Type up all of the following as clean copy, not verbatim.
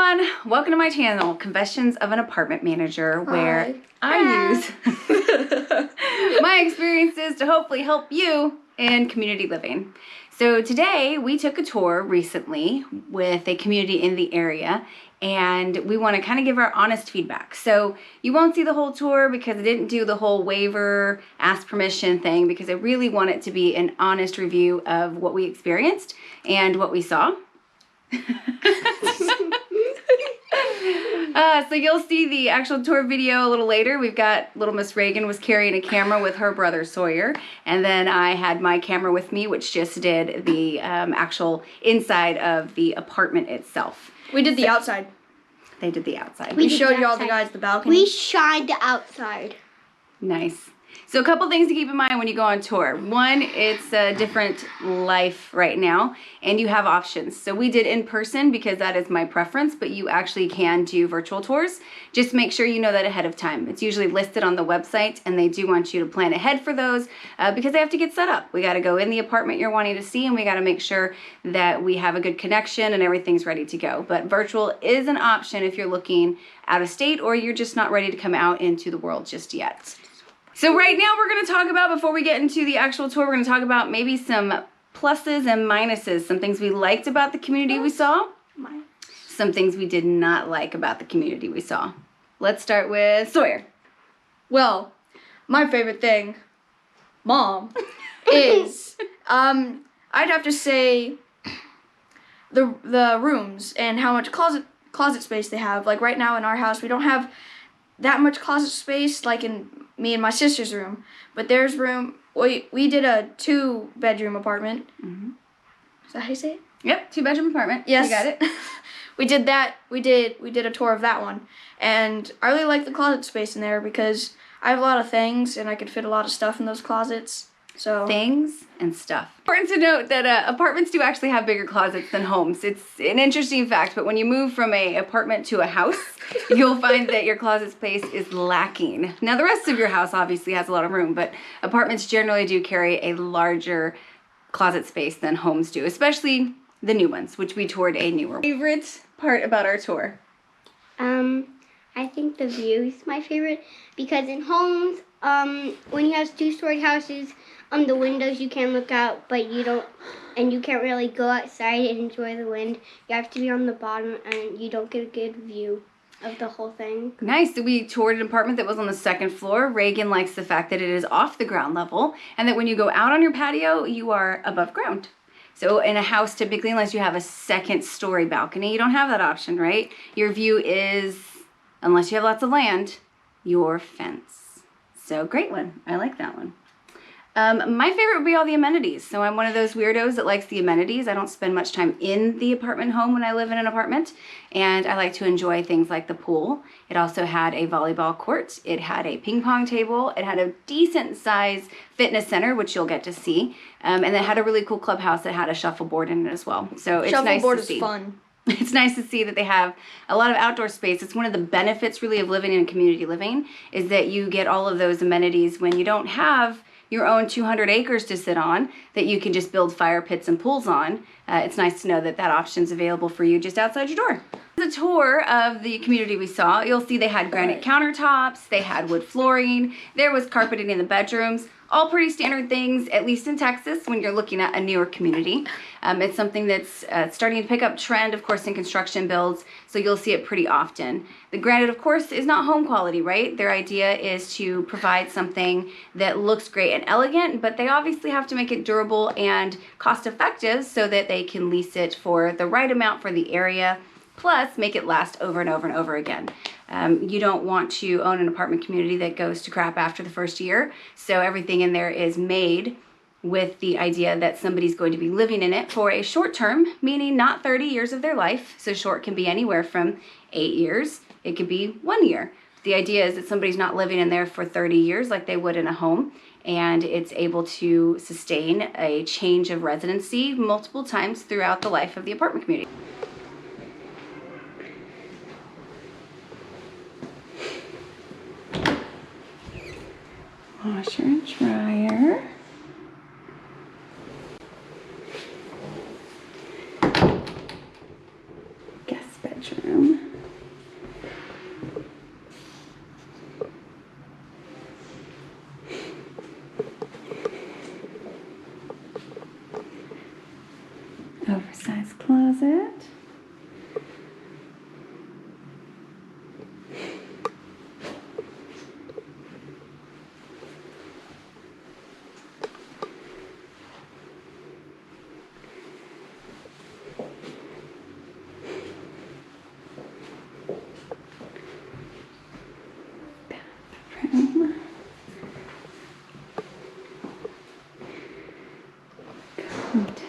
everyone, welcome to my channel, Confessions of an Apartment Manager, where I use my experiences to hopefully help you in community living. So today we took a tour recently with a community in the area, and we want to kind of give our honest feedback. So you won't see the whole tour because I didn't do the whole waiver, ask permission thing, because I really want it to be an honest review of what we experienced and what we saw. So you'll see the actual tour video a little later. We've got little Miss Reagan was carrying a camera with her brother Sawyer, and then I had my camera with me, which just did the actual inside of the apartment itself. We did the outside. They did the outside. We showed you all the guys the balcony. We shined the outside. Nice. So a couple things to keep in mind when you go on tour. One, it's a different life right now, and you have options. So we did in person because that is my preference, but you actually can do virtual tours. Just make sure you know that ahead of time. It's usually listed on the website, and they do want you to plan ahead for those because they have to get set up. We got to go in the apartment you're wanting to see, and we got to make sure that we have a good connection and everything's ready to go. But virtual is an option if you're looking out of state or you're just not ready to come out into the world just yet. So right now we're going to talk about, before we get into the actual tour, we're going to talk about maybe some pluses and minuses, some things we liked about the community we saw, some things we did not like about the community we saw. Let's start with Sawyer. Well, my favorite thing, Mom, is I'd have to say the rooms and how much closet space they have. Like right now in our house, we don't have that much closet space like in me and my sister's room, but there's room. We did a 2-bedroom apartment. Mm-hmm. Is that how you say it? Yep, 2-bedroom apartment. Yes, you got it. We did that. We did a tour of that one, and I really like the closet space in there because I have a lot of things and I could fit a lot of stuff in those closets. So things and stuff. Important to note that apartments do actually have bigger closets than homes. It's an interesting fact, but when you move from an apartment to a house, you'll find that your closet space is lacking. Now the rest of your house obviously has a lot of room, but apartments generally do carry a larger closet space than homes do, especially the new ones, which we toured a newer one. Favorite part about our tour? I think the view is my favorite because in homes, when you have 2-story houses, the windows you can look out, but you don't, and you can't really go outside and enjoy the wind. You have to be on the bottom, and you don't get a good view of the whole thing. Nice. So we toured an apartment that was on the 2nd floor. Reagan likes the fact that it is off the ground level, and that when you go out on your patio, you are above ground. So in a house, typically, unless you have a 2nd-story balcony, you don't have that option, right? Your view is, unless you have lots of land, your fence. So great one. I like that one. My favorite would be all the amenities. So I'm one of those weirdos that likes the amenities. I don't spend much time in the apartment home when I live in an apartment, and I like to enjoy things like the pool. It also had a volleyball court. It had a ping pong table. It had a decent size fitness center, which you'll get to see. And it had a really cool clubhouse that had a shuffleboard in it as well. So it's nice to see. Shuffleboard is fun. It's nice to see that they have a lot of outdoor space. It's one of the benefits really of living in community living is that you get all of those amenities when you don't have your own 200 acres to sit on that you can just build fire pits and pools on. It's nice to know that that option's available for you just outside your door. The tour of the community we saw, you'll see they had granite countertops, they had wood flooring, there was carpeting in the bedrooms, all pretty standard things, at least in Texas, when you're looking at a newer community. It's something that's starting to pick up trend, of course, in construction builds, so you'll see it pretty often. The granite, of course, is not home quality, right? Their idea is to provide something that looks great and elegant, but they obviously have to make it durable and cost-effective so that they can lease it for the right amount for the area, plus make it last over and over and over again. You don't want to own an apartment community that goes to crap after the first year, so everything in there is made with the idea that somebody's going to be living in it for a short term, meaning not 30 years of their life. So short can be anywhere from 8 years. It could be 1 year. The idea is that somebody's not living in there for 30 years like they would in a home, and it's able to sustain a change of residency multiple times throughout the life of the apartment community. Washer and dryer. Guest bedroom. bathroom. Oversized closet. Bathroom.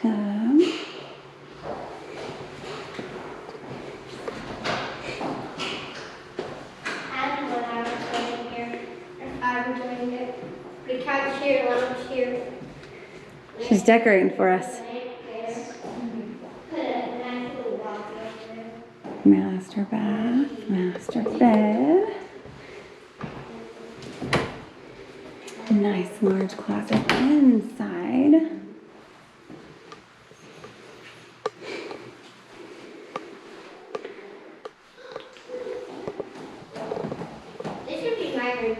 Tub. Having when I was living here, I was doing it. The couch here, lounge here. She's decorating for us. Put a nice little walkway there. Master bath, master bed. Nice large closet inside. This would be my room.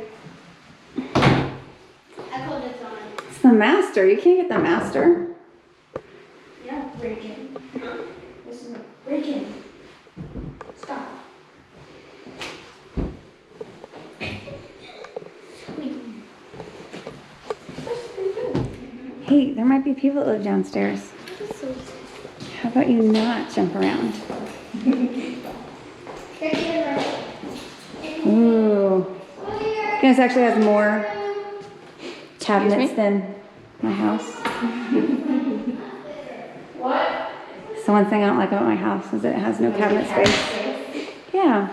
I call this on. It's the master. You can't get the master. Yeah, break in. This is a break in. Stop. Hey, there might be people that live downstairs. How about you not jump around? Ooh. Guinness actually has more cabinets than my house. What? So one thing I don't like about my house is that it has no cabinet space. Yeah.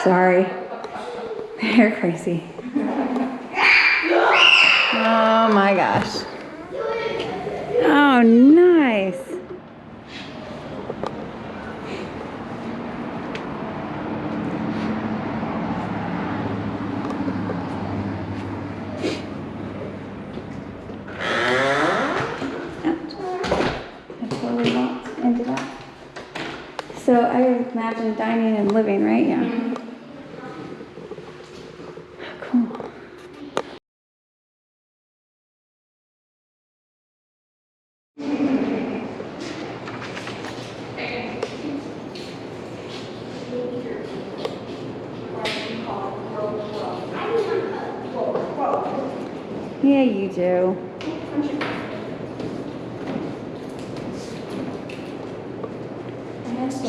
Sorry. They're crazy. Oh my gosh. Oh, nice. I totally walked into that. So I imagine dining and living, right? Yeah. Cool. Yeah, you do.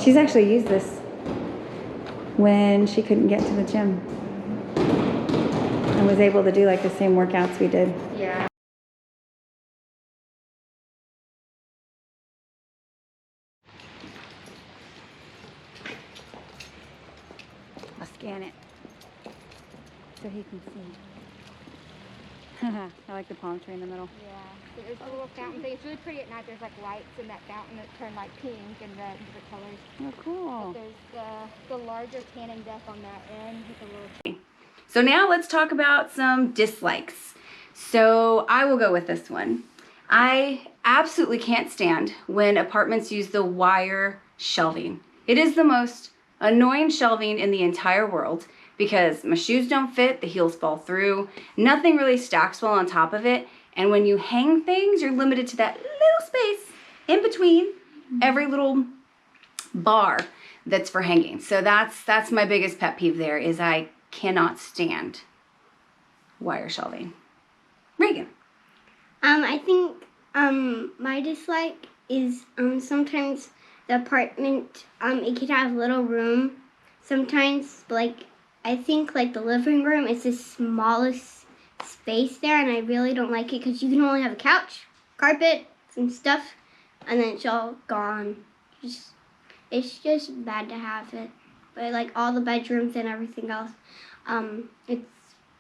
She's actually used this when she couldn't get to the gym and was able to do like the same workouts we did. Yeah. I'll scan it so he can see. I like the palm tree in the middle. Yeah, so there's a little fountain thing. It's really pretty at night. There's like lights in that fountain that turn like pink and red and different colors. Oh, cool. There's the larger tanning deck on that end with a little. So now let's talk about some dislikes. So I will go with this one. I absolutely can't stand when apartments use the wire shelving. It is the most annoying shelving in the entire world because my shoes don't fit, the heels fall through, nothing really stacks well on top of it, and when you hang things, you're limited to that little space in between every little bar that's for hanging. So that's my biggest pet peeve there is I cannot stand wire shelving. Reagan. I think my dislike is sometimes the apartment it could have little room. Sometimes like I think like the living room is the smallest space there, and I really don't like it because you can only have a couch, carpet, some stuff, and then it's all gone. It's just bad to have it. But like all the bedrooms and everything else, it's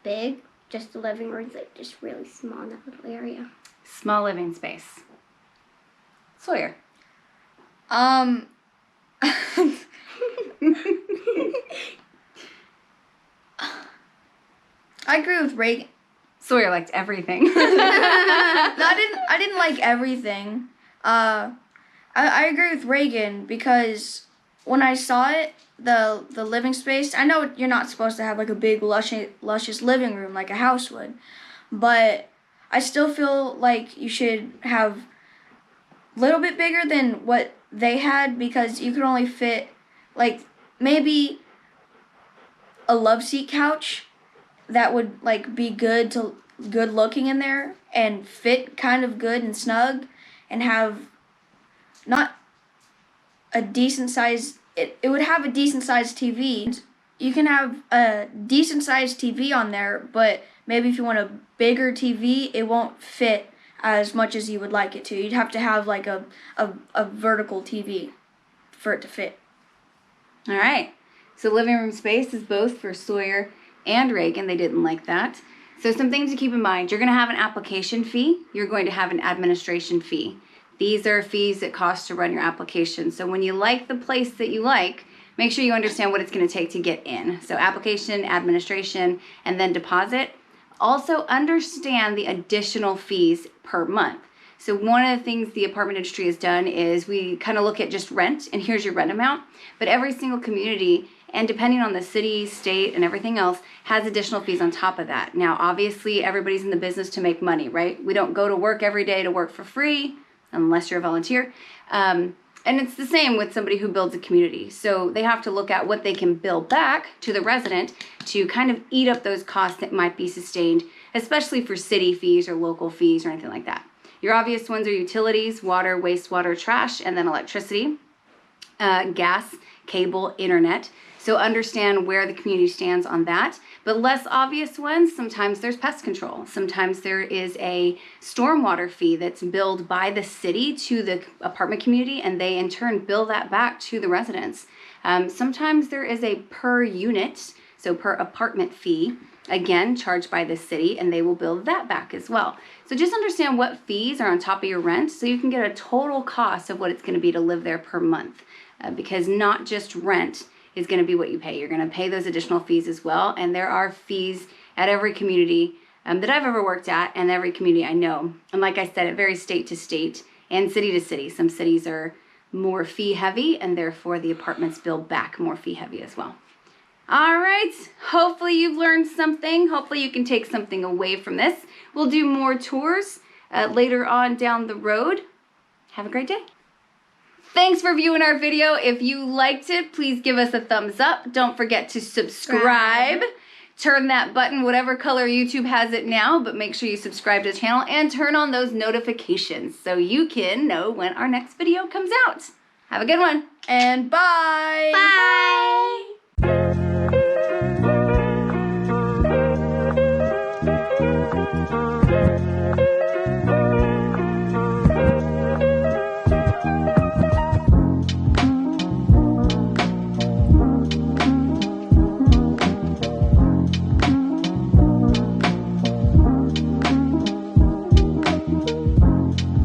big. Just the living room's like just really small in that little area. Small living space. Sawyer. I agree with Reagan. Sawyer liked everything. No, I didn't like everything. I agree with Reagan because when I saw it, the living space, I know you're not supposed to have like a big luscious living room like a house would, but I still feel like you should have a little bit bigger than what they had because you could only fit like maybe a love seat couch that would like be good looking in there and fit kind of good and snug and have not a decent size it would have a decent sized TV. You can have a decent sized TV on there, but maybe if you want a bigger TV, it won't fit as much as you would like it to. You'd have to have like a vertical TV for it to fit. All right. So living room space is both for Sawyer and Reagan. They didn't like that. So some things to keep in mind. You're going to have an application fee. You're going to have an administration fee. These are fees that cost to run your application. So when you like the place that you like, make sure you understand what it's going to take to get in. So application, administration, and then deposit. Also understand the additional fees per month. So one of the things the apartment industry has done is we kind of look at just rent, and here's your rent amount. But every single community, and depending on the city, state, and everything else, has additional fees on top of that. Now, obviously, everybody's in the business to make money, right? We don't go to work every day to work for free, unless you're a volunteer. And it's the same with somebody who builds a community. So they have to look at what they can bill back to the resident to kind of eat up those costs that might be sustained, especially for city fees or local fees or anything like that. Your obvious ones are utilities, water, wastewater, trash, and then electricity, gas, cable, internet. So understand where the community stands on that. But less obvious ones, sometimes there's pest control. Sometimes there is a stormwater fee that's billed by the city to the apartment community, and they in turn bill that back to the residents. Sometimes there is a per unit, so per apartment fee, again, charged by the city, and they will bill that back as well. So just understand what fees are on top of your rent so you can get a total cost of what it's going to be to live there per month. Because not just rent is going to be what you pay. You're going to pay those additional fees as well. And there are fees at every community that I've ever worked at and every community I know. And like I said, it varies state to state and city to city. Some cities are more fee heavy and therefore the apartments bill back more fee heavy as well. All right, hopefully you've learned something. Hopefully you can take something away from this. We'll do more tours later on down the road. Have a great day. Thanks for viewing our video. If you liked it, please give us a thumbs up. Don't forget to subscribe. Turn that button, whatever color YouTube has it now, but make sure you subscribe to the channel and turn on those notifications so you can know when our next video comes out. Have a good one. And bye. Bye.